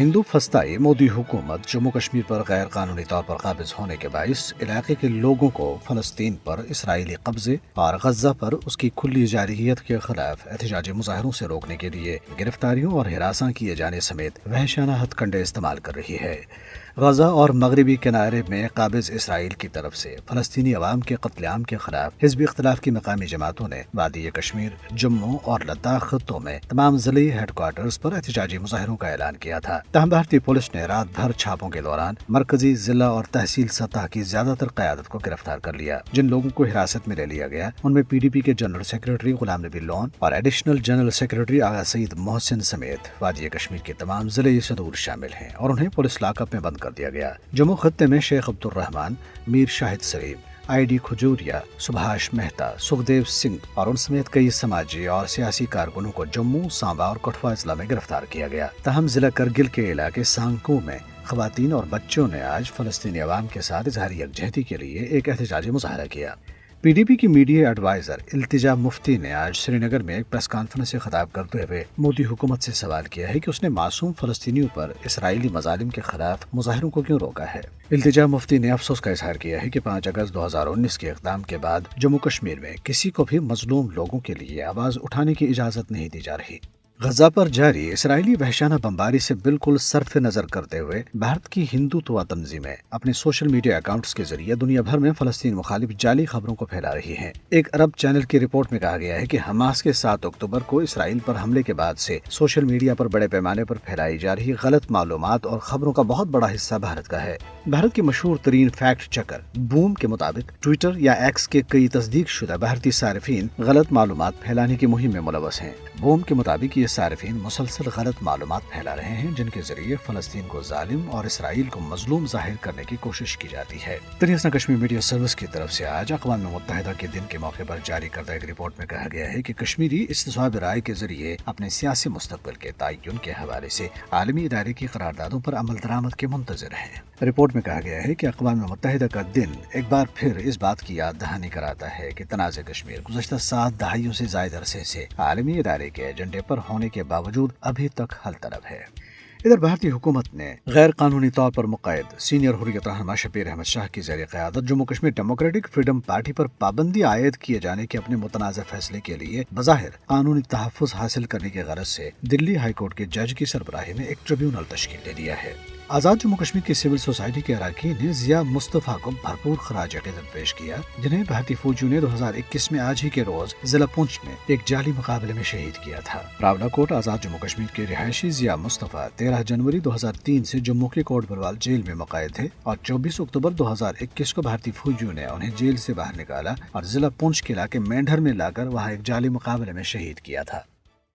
ہندو فسطائی مودی حکومت جموں کشمیر پر غیر قانونی طور پر قابض ہونے کے باعث علاقے کے لوگوں کو فلسطین پر اسرائیلی قبضے اور غزہ پر اس کی کھلی جارحیت کے خلاف احتجاجی مظاہروں سے روکنے کے لیے گرفتاریوں اور ہراساں کیے جانے سمیت وحشیانہ ہتھ کنڈے استعمال کر رہی ہے۔ غزہ اور مغربی کنارے میں قابض اسرائیل کی طرف سے فلسطینی عوام کے قتل عام کے خلاف حزب اختلاف کی مقامی جماعتوں نے وادی کشمیر، جموں اور لداخ خطوں میں تمام ضلعی ہیڈ کوارٹرز پر احتجاجی مظاہروں کا اعلان کیا تھا۔ تاہم بھارتی پولیس نے رات بھر چھاپوں کے دوران مرکزی، ضلع اور تحصیل سطح کی زیادہ تر قیادت کو گرفتار کر لیا۔ جن لوگوں کو حراست میں لے لیا گیا ان میں PDP کے جنرل سیکرٹری غلام نبی لون اور ایڈیشنل جنرل سیکرٹری آغا سعید محسن سمیت وادی کشمیر کے تمام ضلعی صدور شامل ہیں اور انہیں پولیس لاک اپ میں بند کر دیا گیا۔ جموں خطے میں شیخ عبد الرحمان، میر شاہد سلیم، ID کھجوریا، سبھاش مہتا، سکھدیو سنگھ اور ان سمیت کئی سماجی اور سیاسی کارکنوں کو جموں، سانبا اور کٹھوا اضلاع میں گرفتار کیا گیا۔ تاہم ضلع کرگل کے علاقے سانکو میں خواتین اور بچوں نے آج فلسطینی عوام کے ساتھ اظہار یکجہتی کے لیے ایک احتجاجی مظاہرہ کیا۔ PDP کی میڈیا ایڈوائزر التجا مفتی نے آج سری نگر میں ایک پریس کانفرنس سے خطاب کرتے ہوئے مودی حکومت سے سوال کیا ہے کہ اس نے معصوم فلسطینیوں پر اسرائیلی مظالم کے خلاف مظاہروں کو کیوں روکا ہے۔ التجا مفتی نے افسوس کا اظہار کیا ہے کہ 5 اگست 2019 کے اقدام کے بعد جموں کشمیر میں کسی کو بھی مظلوم لوگوں کے لیے آواز اٹھانے کی اجازت نہیں دی جا رہی۔ غزہ پر جاری اسرائیلی وحشیانہ بمباری سے بالکل صرف نظر کرتے ہوئے بھارت کی ہندوتوا تنظیمیں اپنے سوشل میڈیا اکاؤنٹس کے ذریعے دنیا بھر میں فلسطین مخالف جعلی خبروں کو پھیلا رہی ہیں۔ ایک عرب چینل کی رپورٹ میں کہا گیا ہے کہ حماس کے 7 اکتوبر کو اسرائیل پر حملے کے بعد سے سوشل میڈیا پر بڑے پیمانے پر پھیلائی جا رہی غلط معلومات اور خبروں کا بہت بڑا حصہ بھارت کا ہے۔ بھارت کے مشہور ترین فیکٹ چیکر بوم کے مطابق ٹویٹر یا ایکس کے کئی تصدیق شدہ بھارتی صارفین غلط معلومات پھیلانے کی مہم میں ملوث ہیں۔ بوم کے مطابق یہ صارفین مسلسل غلط معلومات پھیلا رہے ہیں جن کے ذریعے فلسطین کو ظالم اور اسرائیل کو مظلوم ظاہر کرنے کی کوشش کی جاتی ہے۔ تریسنا کشمیر میڈیا سروس کی طرف سے آج اقوام متحدہ کے دن کے موقع پر جاری کردہ ایک رپورٹ میں کہا گیا ہے کہ کشمیری استصواب رائے کے ذریعے اپنے سیاسی مستقبل کے تعین کے حوالے سے عالمی ادارے کی قراردادوں پر عمل درآمد کے منتظر ہیں۔ رپورٹ میں کہا گیا ہے کہ اقوام متحدہ کا دن ایک بار پھر اس بات کی یاد دہانی کراتا ہے کہ تنازع کشمیر گزشتہ 7 دہائیوں سے زائد عرصے سے عالمی ادارے کے ایجنڈے پر ہونے کے باوجود ابھی تک حل طلب ہے۔ ادھر بھارتی حکومت نے غیر قانونی طور پر مقید سینئر حریت رہنما شبیر احمد شاہ کی زیر قیادت Jammu Kashmir democratic freedom party پر پابندی عائد کیے جانے کے اپنے متنازع فیصلے کے لیے بظاہر قانونی تحفظ حاصل کرنے کی غرض سے دلی ہائی کورٹ کے جج کی سربراہی میں ایک ٹریبیونل تشکیل دے دیا ہے۔ آزاد جموں کشمیر کی سول سوسائٹی کے اراکین نے ضیاء مصطفیٰ کو بھرپور خراج عقیدت پیش کیا، جنہیں بھارتی فوجیوں نے 2021 میں آج ہی کے روز ضلع پونچھ میں ایک جعلی مقابلے میں شہید کیا تھا۔ راولا کوٹ آزاد جموں کشمیر کے رہائشی ضیاء مصطفیٰ 13 جنوری 2003 سے جموں کے کوٹ بلوال جیل میں مقید تھے اور 24 اکتوبر 2021 کو بھارتی فوجیوں نے انہیں جیل سے باہر نکالا اور ضلع پونچھ کے علاقے مینڈھر میں لا کر وہاں ایک جعلی مقابلے میں شہید کیا تھا۔